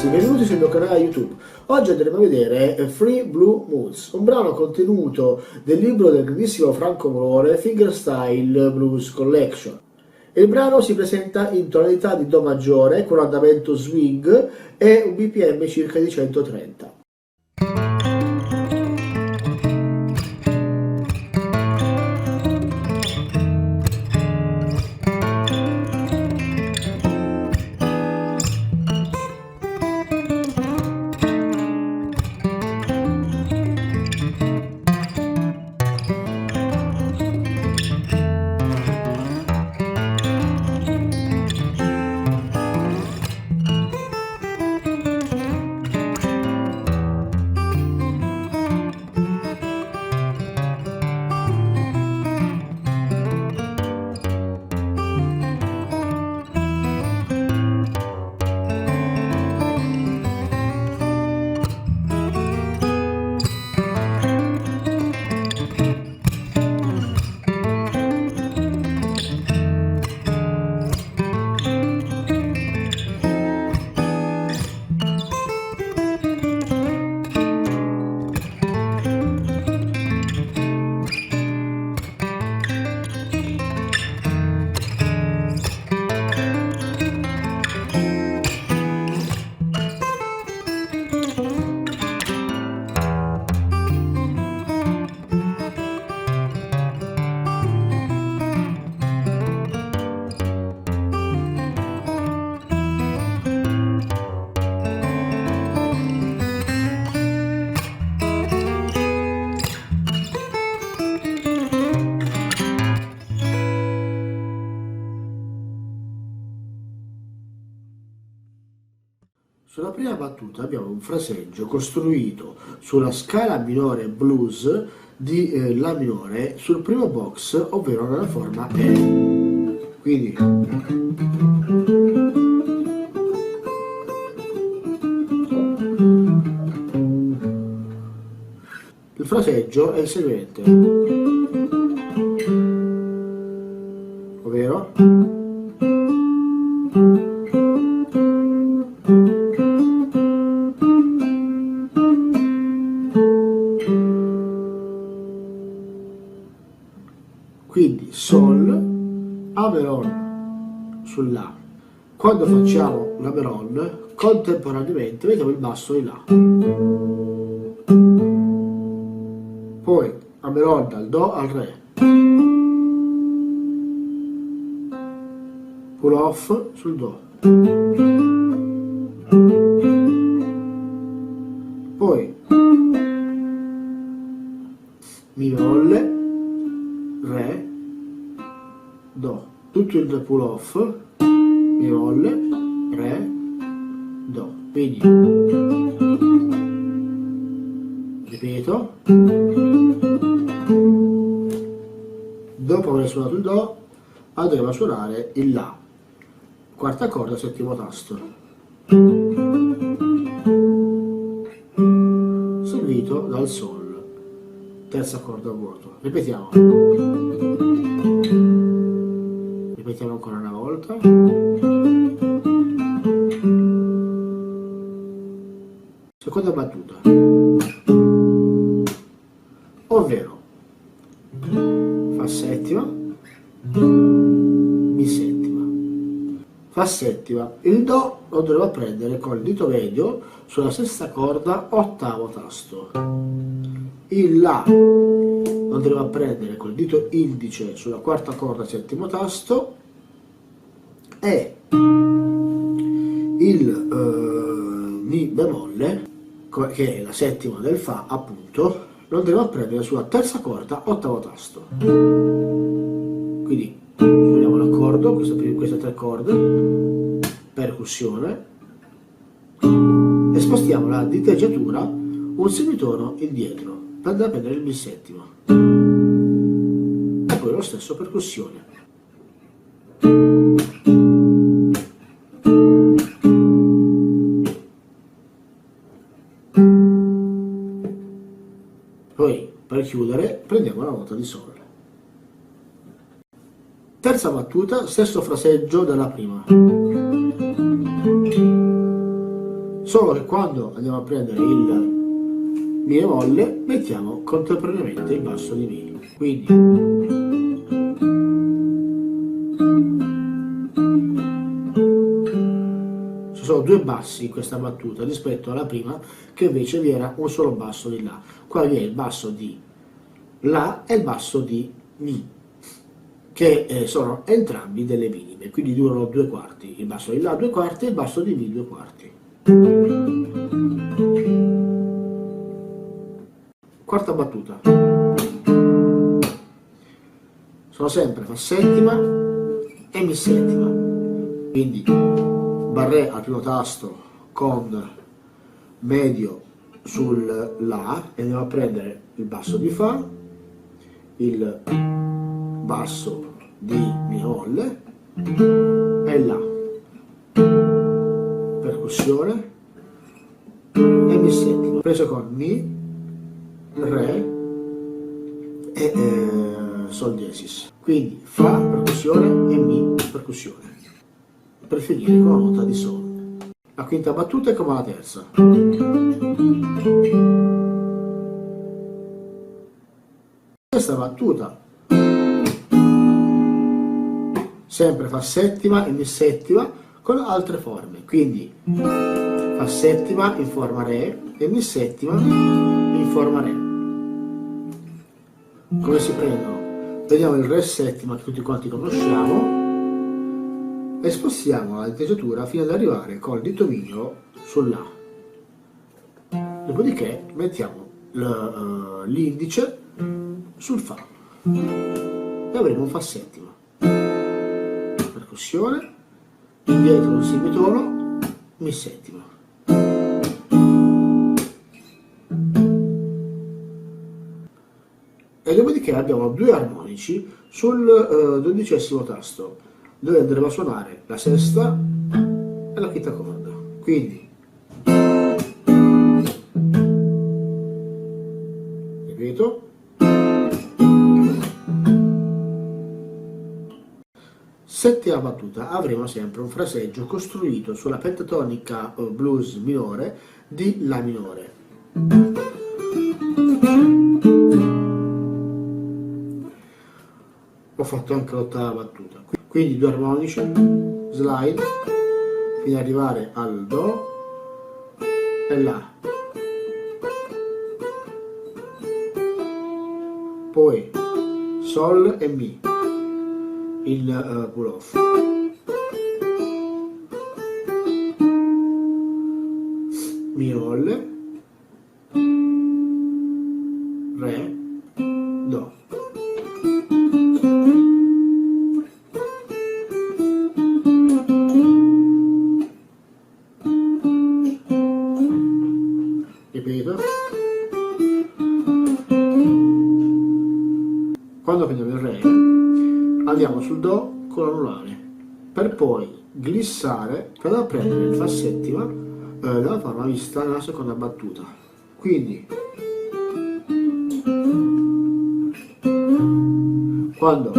ragazzi, benvenuti sul mio canale YouTube. Oggi andremo a vedere Three Blue Moods, un brano contenuto del libro del grandissimo Franco Molore, Fingerstyle Blues Collection. Il brano si presenta in tonalità di Do maggiore con andamento swing e un BPM circa di 130. Sulla prima battuta abbiamo un fraseggio costruito sulla scala minore blues di La minore sul primo box, ovvero nella forma E. Quindi il fraseggio è il seguente, ovvero quindi Sol, Ameron sull'A. Quando facciamo l'Ameron, contemporaneamente vediamo il basso di La. Poi Ameron dal Do al Re. Pull off sul Do. Poi Mi bemolle, Re, Do, tutto il pull off, Mi bemolle, Re, Do. Quindi ripeto, dopo aver suonato il Do andremo a suonare il La, quarta corda, settimo tasto, seguito dal Sol, terza corda a vuoto. Ripetiamo ancora una volta. Seconda battuta, ovvero Fa settima, Mi settima, Fa settima. Il Do lo dovremo prendere con il dito medio sulla sesta corda, ottavo tasto. Il La lo dovremo prendere col dito indice sulla quarta corda, settimo tasto, e il Mi bemolle, che è la settima del Fa appunto, lo andremo a prendere sulla terza corda, ottavo tasto. Quindi suoniamo l'accordo, queste tre corde, percussione, e spostiamo la diteggiatura un semitono indietro per andare a prendere il Mi settima, e poi lo stesso percussione. Poi per chiudere prendiamo la nota di Sol. Terza battuta, stesso fraseggio della prima. solo che quando andiamo a prendere il mi bemolle mettiamo contemporaneamente il basso di mi, quindi ci sono due bassi in questa battuta rispetto alla prima che invece vi era un solo basso di la. Qua vi è il basso di la e il basso di mi, che sono entrambi delle minime, quindi durano 2/4, il basso di la 2/4 e il basso di mi 2/4. Quarta battuta, sono sempre fa settima e mi settima, quindi barré al primo tasto con medio sul la e andiamo a prendere il basso di fa, il basso di mi bemolle e la, percussione e mi settima, preso con mi, re e sol diesis, quindi fa percussione e mi percussione, per finire con la nota di sol. La quinta battuta è come la terza. Questa battuta sempre fa settima e mi settima con altre forme, quindi fa settima in forma re e mi settima in forma re. Come si prendono? Vediamo il re settima che tutti quanti conosciamo e spostiamo la diteggiatura fino ad arrivare con il dito mignolo sul la. Dopodiché mettiamo l'indice sul fa e avremo un fa settima. Percussione, indietro un semitono, mi settima. E dopodiché abbiamo due armonici sul 12° tasto, dove andremo a suonare la sesta e la quinta corda. Quindi, ripeto, settima battuta avremo sempre un fraseggio costruito sulla pentatonica blues minore di la minore. Ho fatto anche l'ottava battuta, quindi due armonici, slide, fino ad arrivare al do e la, poi sol e mi, il pull off, mi bemolle, re, do. Ripeto, quando prendiamo il re andiamo sul do con l'anulare per poi glissare per andare a prendere il fa settima nella forma vista nella seconda battuta. Quindi quando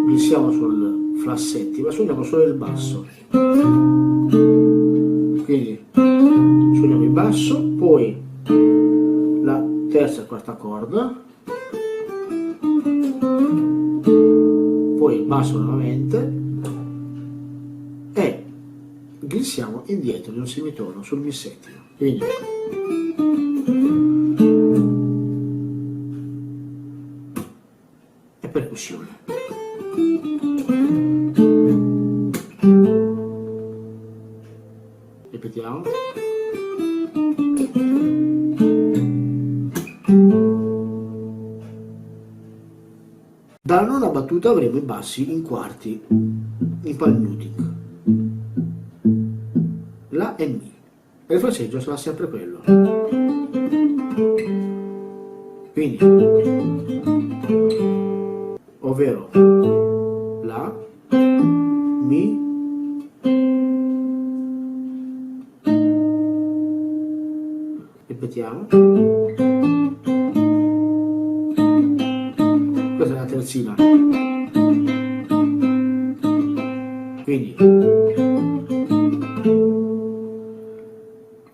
glissiamo sul fa settima suoniamo solo il basso, quindi suoniamo il basso, poi la terza e quarta corda, poi il basso nuovamente e glissiamo indietro di un semitono sul mi settima, quindi e percussione. Ripetiamo. Dalla nona battuta avremo i bassi in quarti, in palmuting, la e mi, e il fraseggio sarà sempre quello. Quindi, ovvero la, mi, ripetiamo. Questa è la terzina, quindi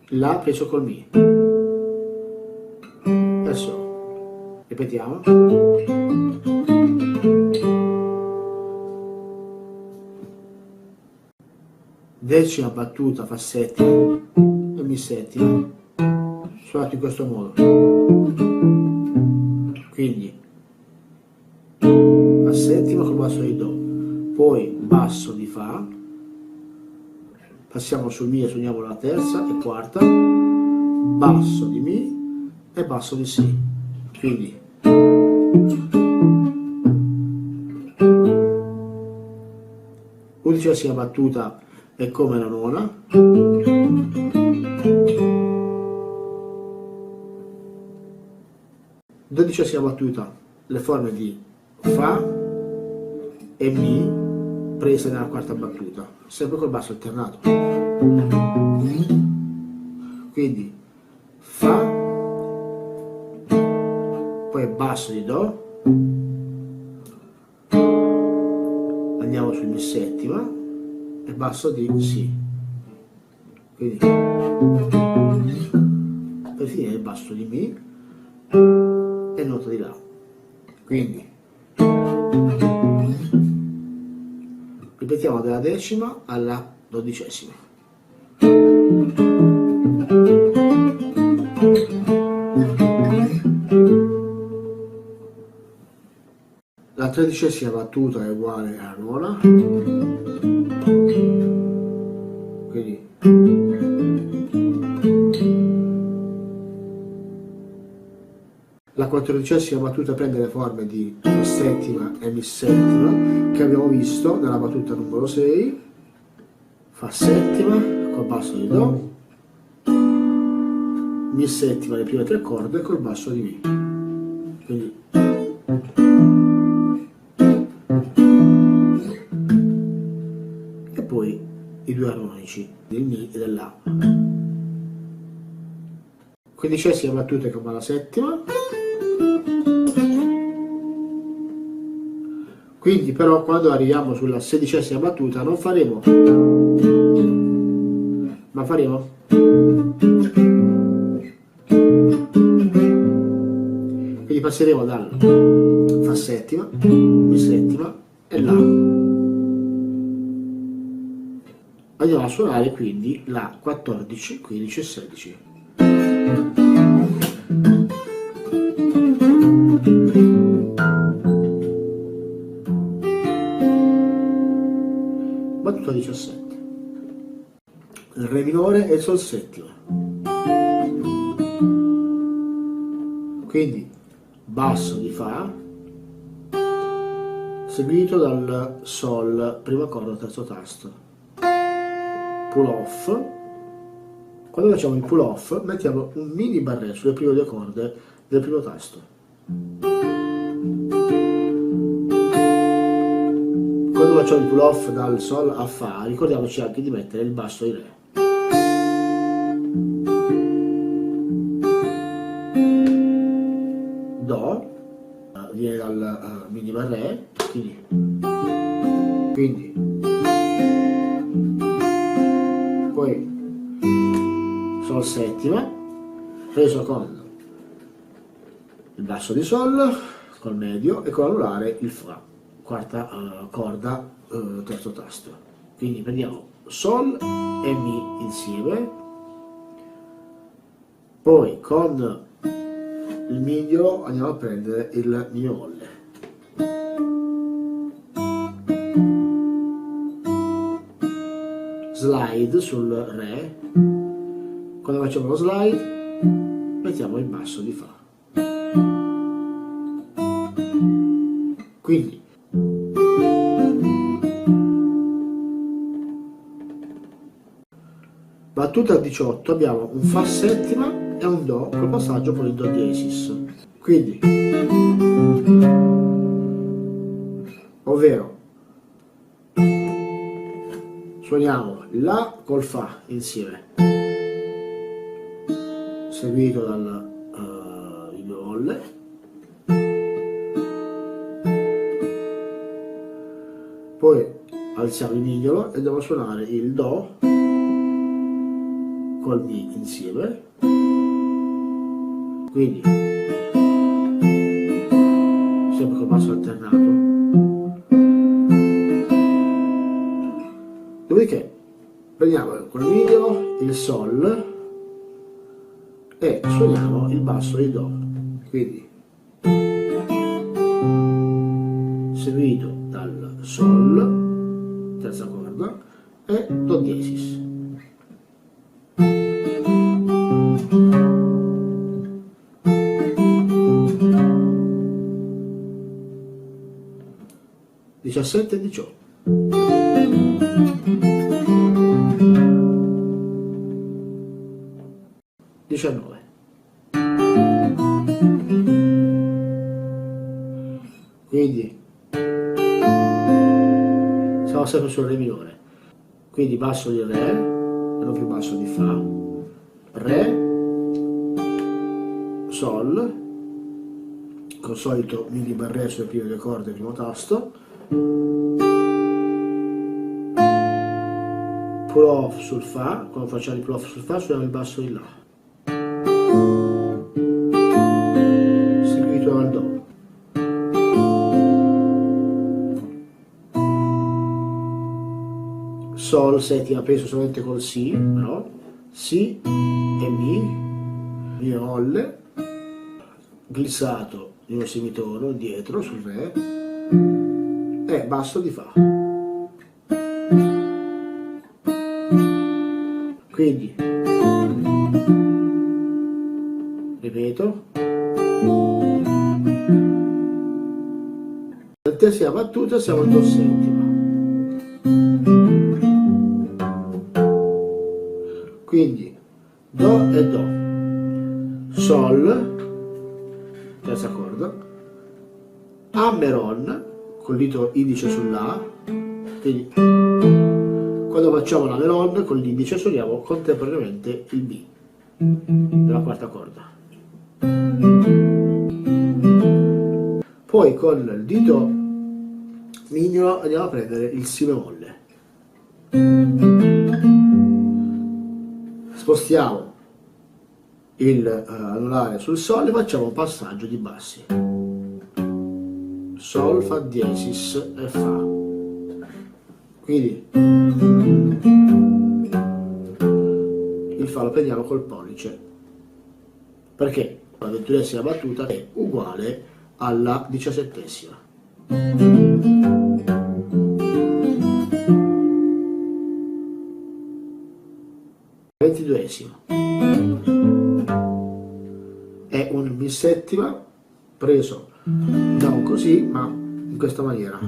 La preso col Mi. Adesso ripetiamo. Decima battuta fa settima e Mi settima, suonato in questo modo. Quindi a settima col basso di Do, poi basso di Fa, passiamo sul Mi e suoniamo la terza e quarta, basso di Mi e basso di Si. Quindi undicesima battuta è come la nona, dodicesima battuta le forme di Fa e Mi prese nella quarta battuta, sempre col basso alternato. Quindi Fa, poi basso di Do, andiamo sul Mi settima e basso di Si. Quindi per finire il basso di Mi e nota di La. Quindi ripetiamo dalla decima alla dodicesima. La tredicesima battuta è uguale alla nona, quindi la quattordicesima battuta prende le forme di Mi settima e Mi settima che abbiamo visto nella battuta numero 6, Fa settima col basso di Do, Mi settima le prime tre corde col basso di Mi. Quindi e poi i due armonici del Mi e dell'A. Quindicesima battuta come la settima. Quindi però quando arriviamo sulla sedicesima battuta non faremo, ma faremo quindi passeremo dal Fa settima, Mi settima e La. Andiamo a suonare quindi la 14, 15 e 16. Battuta 17. Il Re minore e il Sol settima. Quindi basso di Fa seguito dal Sol, prima corda, terzo tasto. Pull off. Quando facciamo il pull off mettiamo un mini barré sulle prime due corde del primo tasto. Quando facciamo il pull off dal Sol a Fa ricordiamoci anche di mettere il basso di Re. Do viene dal mini barré, quindi poi Sol settima preso con il basso di Sol, col medio e con l'anulare il Fa, quarta corda, terzo tasto. Quindi prendiamo Sol e Mi insieme, poi con il mignolo andiamo a prendere il Mi bemolle. Slide sul Re. Quando facciamo lo slide mettiamo il basso di Fa. Quindi battuta 18 abbiamo un Fa settima e un Do col passaggio poi in Do diesis. Quindi ovvero suoniamo La col Fa insieme, seguito dal Mi bemolle, poi alziamo il mignolo e andiamo a suonare il Do col Mi insieme, quindi sempre col basso alternato. Dopodiché prendiamo col Midio il Sol e suoniamo il basso di Do, quindi seguito dal Sol, terza corda, e Do diesis. Diciassette e 18. Diciannove. Quindi siamo sempre sul Re minore, quindi basso di Re e non più basso di Fa, Re, Sol, con solito Mi di Re sulle prime due corde, primo tasto, pull off sul Fa. Quando facciamo il pull off sul Fa suoniamo il basso di La, seguito dal Do. Sol settima penso solamente col Si, però Si e Mi bemolle, glissato di un semitono dietro sul Re e basso di Fa. Quindi ripeto, nella terza battuta siamo in Do settima, quindi Do e Do, Sol, terza corda, Hammer-on col dito indice sulla, quindi quando facciamo l'Hammer-on con l'indice suoniamo contemporaneamente il Mi della quarta corda. Poi con il dito mignolo andiamo a prendere il Si bemolle, spostiamo il anulare sul Sol e facciamo un passaggio di bassi, Sol, Fa diesis e Fa. Quindi il Fa lo prendiamo col pollice, perché la 21ª battuta è uguale alla 17ª. 22ª è un Mi settima preso non così ma in questa maniera,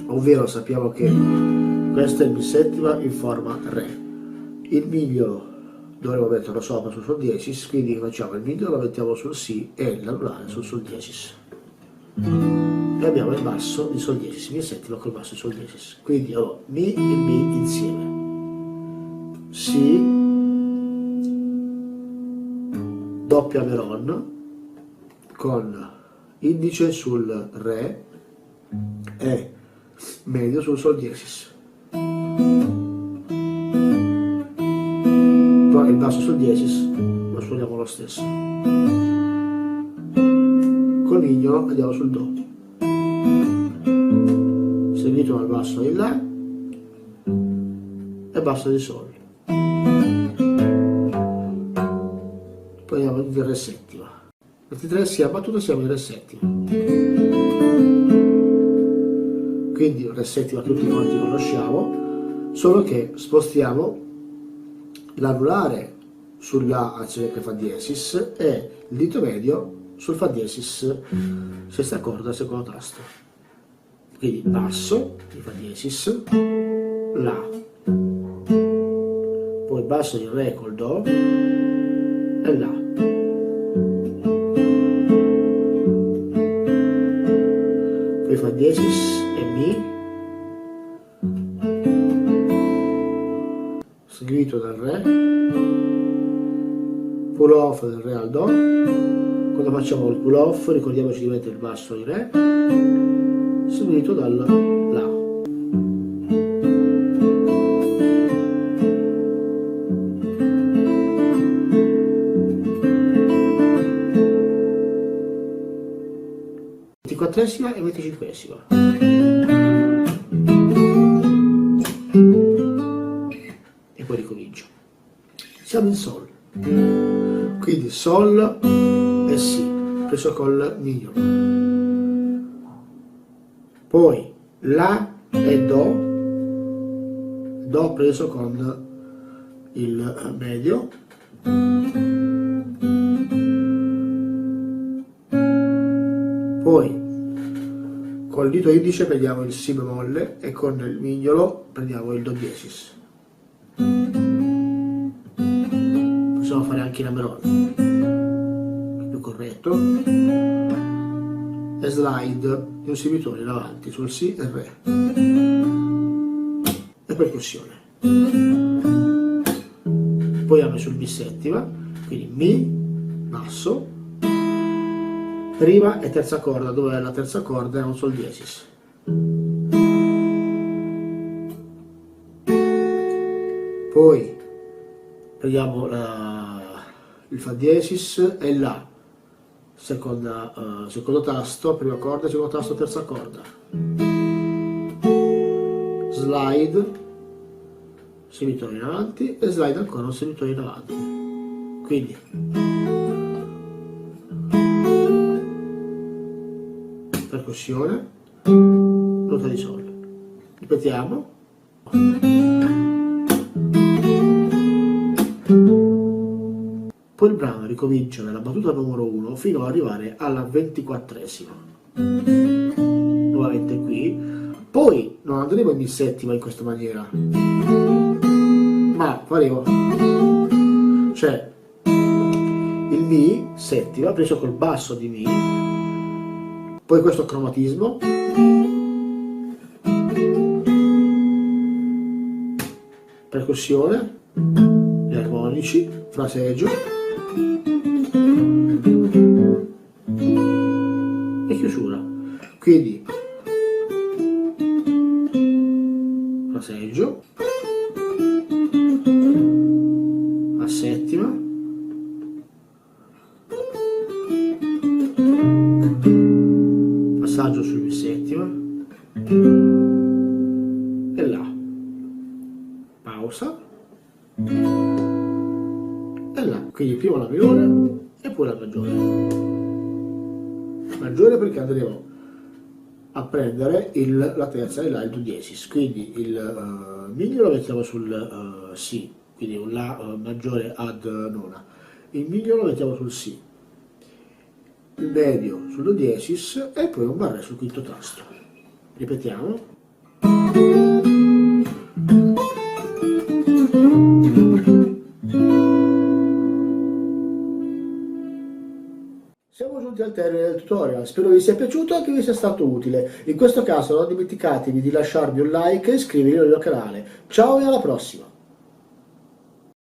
ovvero sappiamo che questo è il Mi settima in forma Re, il miglio dovremo metterlo sopra sul Sol diesis, quindi facciamo il miglio, lo mettiamo sul Si e l'anulare sul Sol diesis e abbiamo il basso di Sol diesis, Mi settima col basso di Sol diesis. Quindi allora Mi e Mi insieme, Si, doppio Hammer-on con indice sul Re e medio sul Sol diesis, poi il basso Sol diesis lo suoniamo lo stesso, col mignolo andiamo sul Do, seguito dal basso di La e basso di Sol, poi andiamo in Re settima. 23ª battuta siamo in Re settima, quindi Re settima tutti quanti conosciamo, solo che spostiamo l'anulare sulla anziché Fa diesis e il dito medio sul Fa diesis, sesta corda, secondo tasto, quindi basso di Fa diesis, La, poi basso di Re col Do e La, poi Fa diesis e Mi, seguito dal Re, pull off del Re al Do. Quando facciamo il pull off ricordiamoci di mettere il basso di Re, seguito dal La. 24esima e 25esima. E poi ricomincio. Siamo in Sol, quindi Sol e Si preso col mignolo, poi La e Do preso con il medio, poi col dito indice prendiamo il Si bemolle e con il mignolo prendiamo il Do diesis. Possiamo fare anche la melodica, più corretto, e slide di un semitone in avanti sul Si e Re, e percussione. Poi apre sul Mi settima, quindi Mi, basso, prima e terza corda, dove la terza corda è un Sol diesis. Poi prendiamo il Fa diesis e La, secondo tasto, prima corda, secondo tasto, terza corda, slide, semitone in avanti e slide ancora un semitone in avanti, quindi percussione, nota di Sol. Ripetiamo. Poi il brano ricomincia nella battuta numero 1 fino ad arrivare alla 24esima, nuovamente qui. Poi non andremo in Mi settima in questa maniera, ma faremo, cioè, il Mi settima preso col basso di Mi, poi questo cromatismo, percussione, gli armonici, fraseggio e chiusura. Quindi fraseggio a settima, passaggio sul Mi settima e La, pausa e La, quindi prima la minore e poi la maggiore. Maggiore perché andremo a prendere la terza e La, il Do diesis, quindi il mignolo lo mettiamo sul Si, quindi un La maggiore ad nona, il mignolo lo mettiamo sul Si, il medio sul Do diesis e poi un barré sul quinto tasto. Ripetiamo. Siamo giunti al termine del tutorial, spero vi sia piaciuto e che vi sia stato utile. In questo caso non dimenticatevi di lasciarmi un like e iscrivervi al mio canale. Ciao e alla prossima!